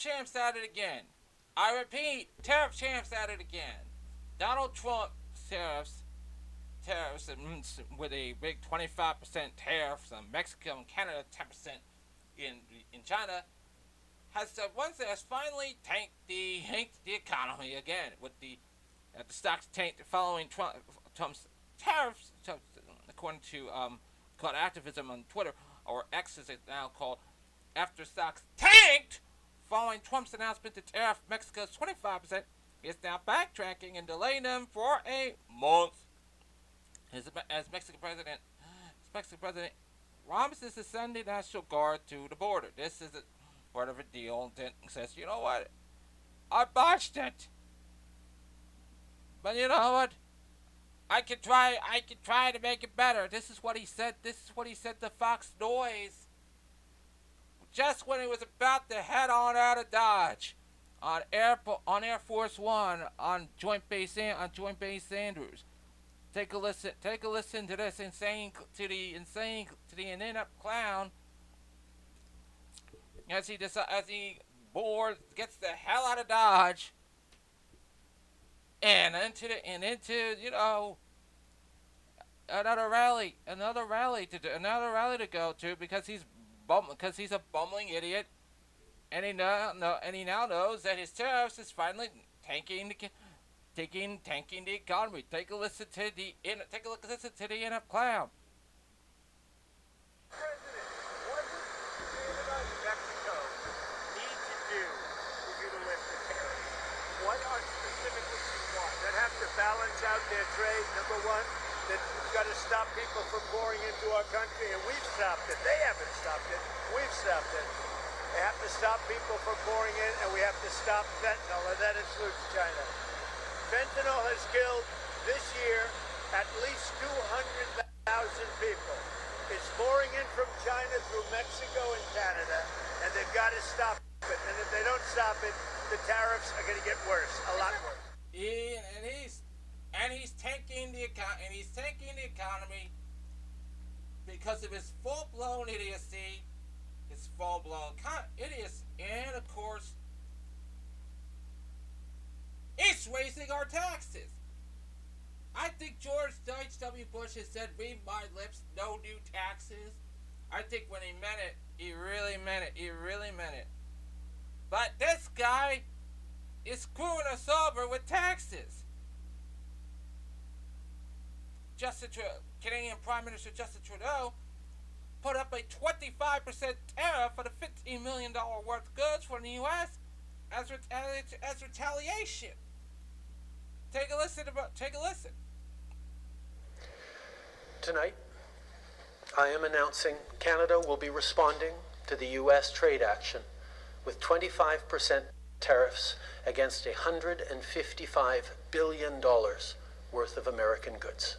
champs at it again. I repeat, tariff champs at it again. Donald Trump tariffs with a big 25% tariffs on Mexico and Canada, 10% in China, has finally tanked the economy again with the stocks tanked following Trump's tariffs, according to called activism on Twitter, or X as it's now called, after stocks tanked following Trump's announcement to tariff Mexico's 25%, is now backtracking and delaying them for a month. As Mexican President promises to send the National Guard to the border. This is a part of a deal and says, you know what? I botched it. But you know what? I could try to make it better. This is what he said to Fox Noise. Just when he was about to head on out of Dodge on Air Force One on Joint Base Andrews. Take a listen to this to the inept clown as he gets the hell out of Dodge and into another rally to go to because he's a bumbling idiot, and he now knows that his tariffs is finally tanking the economy. Take a listen to the inept clown. President, what does Canada and Mexico need to do for you to lift the tariffs? What are specifically you want? That have to balance out their trade, number one. That we've got to stop people from pouring into our country, and we've stopped it. They haven't stopped it. We've stopped it. They have to stop people from pouring in, and we have to stop fentanyl, and that includes China. Fentanyl has killed this year at least 200,000 people. It's pouring in from China through Mexico and Canada, and they've got to stop it. And if they don't stop it, the tariffs are going to get worse, a lot worse. He's tanking the economy because of his full-blown idiocy, and of course, it's raising our taxes. I think George H.W. Bush has said, read my lips, no new taxes. I think when he meant it, he really meant it. But this guy is screwing us over with taxes. Canadian Prime Minister Justin Trudeau put up a 25% tariff for the $15 million worth of goods from the U.S. as retaliation. Take a listen. Tonight, I am announcing Canada will be responding to the U.S. trade action with 25% tariffs against $155 billion worth of American goods.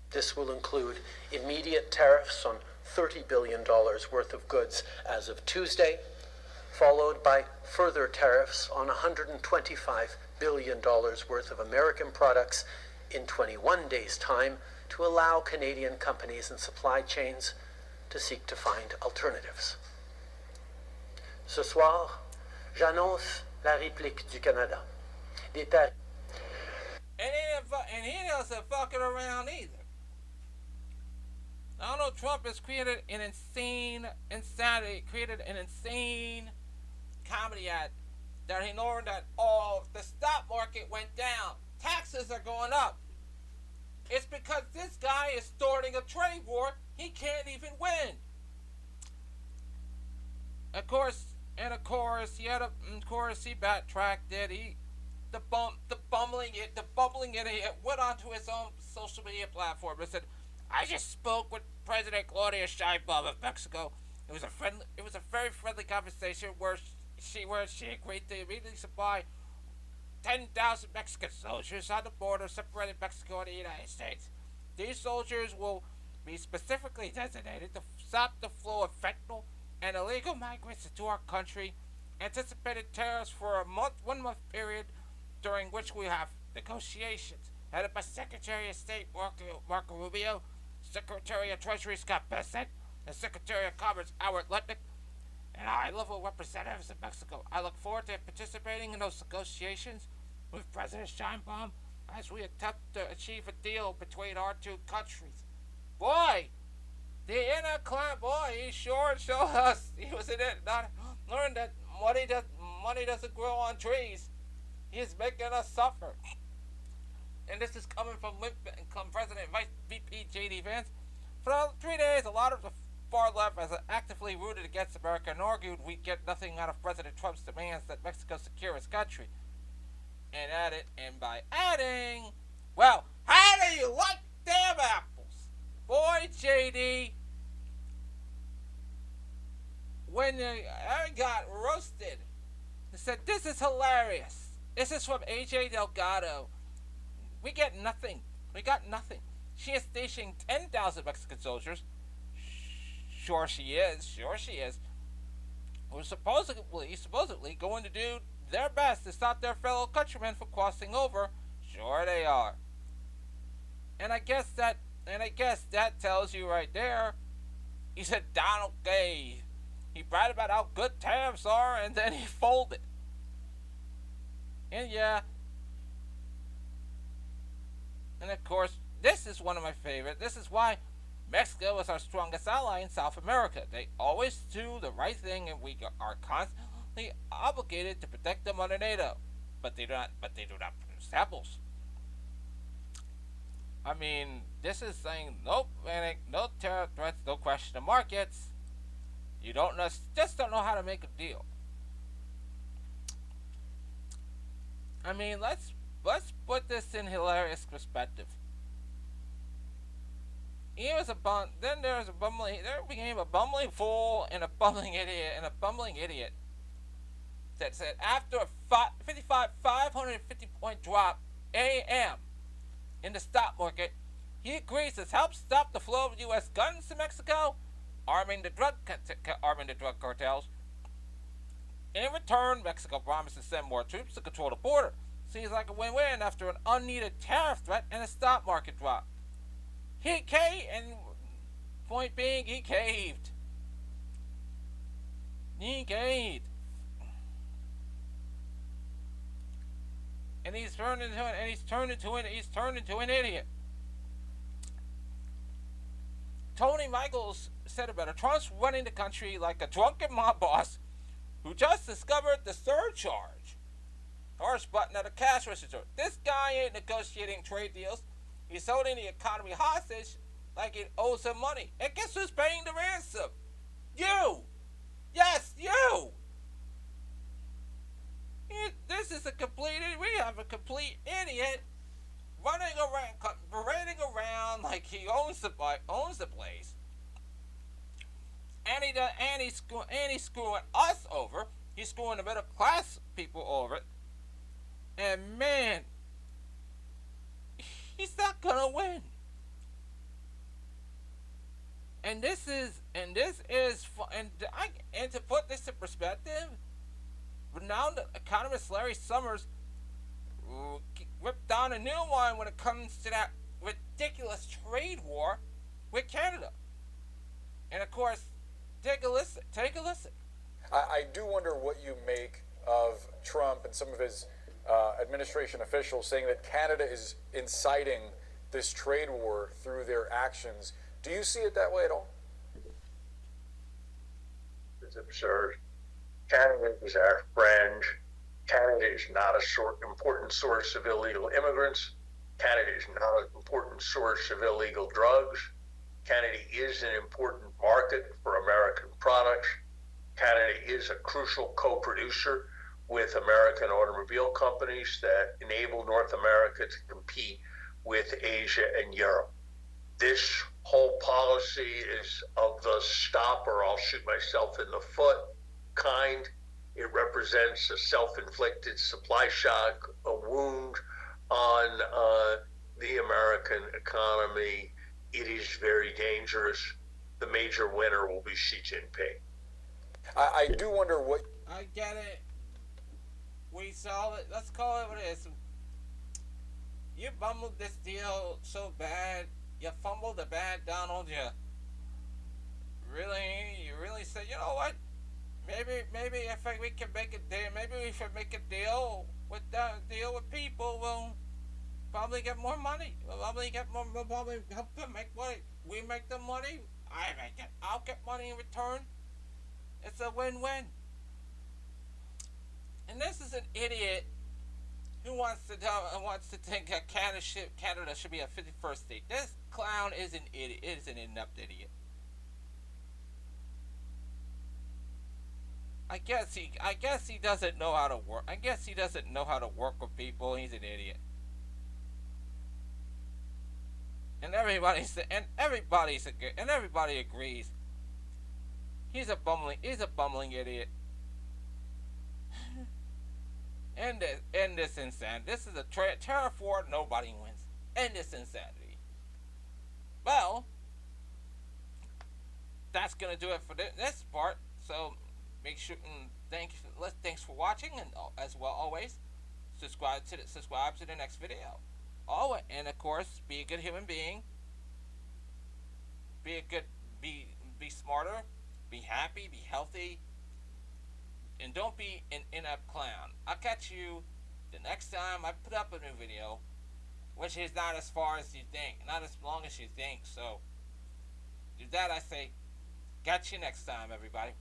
This will include immediate tariffs on $30 billion worth of goods as of Tuesday, followed by further tariffs on $125 billion worth of American products in 21 days' time to allow Canadian companies and supply chains to seek to find alternatives. Ce soir, j'annonce la réplique du Canada. And he doesn't fucking around either. Donald Trump has created an insane comedy act that he learned that the stock market went down. Taxes are going up. It's because this guy is starting a trade war he can't even win. Of course, he backtracked it. The bumbling idiot went onto his own social media platform and said, "I just spoke with President Claudia Sheinbaum of Mexico. It was a very friendly conversation where she agreed to immediately supply 10,000 Mexican soldiers on the border separating Mexico and the United States. These soldiers will be specifically designated to stop the flow of fentanyl and illegal migrants into our country. Anticipated tariffs for a 1 month period during which we have negotiations headed by Secretary of State Marco Rubio, Secretary of Treasury Scott Bessent, and Secretary of Commerce Howard Lutnick, and high level representatives of Mexico. I look forward to participating in those negotiations with President Sheinbaum as we attempt to achieve a deal between our two countries. Boy, the inner client, boy, he sure showed us he was in it. Not learned that money doesn't grow on trees. He's making us suffer. And this is coming from President Vice VP J.D. Vance. For 3 days, a lot of the far left has actively rooted against America and argued we get nothing out of President Trump's demands that Mexico secure its country. And by adding, well, how do you like damn apples? Boy, JD, when I got roasted, they said, this is hilarious. This is from AJ Delgado. We get nothing. We got nothing. She is stationing 10,000 Mexican soldiers. Sure she is. Who are supposedly going to do their best to stop their fellow countrymen from crossing over. Sure they are. And I guess that tells you right there. He said Donald Gay. He bragged about how good tariffs are, and then he folded. And yeah. And of course, this is one of my favorites. This is why Mexico is our strongest ally in South America. They always do the right thing, and we are constantly obligated to protect them under NATO. But they do not produce apples. I mean, this is saying no panic, no terror threats, no question of markets. You just don't know how to make a deal. I mean, let's put this in hilarious perspective. There became a bumbling fool and a bumbling idiot that said after a 550 point drop AM in the stock market, he agrees to help stop the flow of U.S. guns to Mexico, arming the drug cartels. In return, Mexico promised to send more troops to control the border. Seems like a win-win after an unneeded tariff threat and a stock market drop. He caved. And he's turned into an idiot. Tony Michaels said it better. Trump's running the country like a drunken mob boss who just discovered the surcharge. Horse button at a cash register. This guy ain't negotiating trade deals. He's holding the economy hostage like it owes him money. And guess who's paying the ransom? You! Yes, you! We have a complete idiot parading around like he owns the place. And he's screwing us over. He's screwing the middle class people over. And man, he's not gonna win. And to put this in perspective, renowned economist Larry Summers ripped down a new one when it comes to that ridiculous trade war with Canada. And of course, take a listen. I do wonder what you make of Trump and some of his administration officials saying that Canada is inciting this trade war through their actions. Do you see it that way at all? It's absurd. Canada is our friend. Canada is not a important source of illegal immigrants. Canada is not an important source of illegal drugs. Canada is an important market for American products. Canada is a crucial co-producer with American automobile companies that enable North America to compete with Asia and Europe. This whole policy is of the stop or I'll shoot myself in the foot kind. It represents a self-inflicted supply shock, a wound on the American economy. It is very dangerous. The major winner will be Xi Jinping. I do wonder what... I get it. We saw it. Let's call it what it is. You bumbled this deal so bad. You fumbled the bag down on you. You really said, you know what? maybe if we can make a deal, maybe we should make a deal with people. We'll probably get more money. We'll probably help them make money. We make the money. I make it. I'll get money in return. It's a win-win. And this is an idiot who wants to think that Canada should be a 51st state. This clown is an idiot. Is an inept idiot. I guess he doesn't know how to work. I guess he doesn't know how to work with people. He's an idiot. And everybody agrees. He's a bumbling idiot. End this insanity. This is a tariff war. Nobody wins. End this insanity. Well, that's gonna do it for this part. So make sure and thanks for watching, and as well always subscribe to the next video. Oh, and of course, be a good human being. Be smarter. Be happy. Be healthy. And don't be an inept clown. I'll catch you the next time I put up a new video, which is not as far as you think, not as long as you think. So, with that I say, catch you next time, everybody.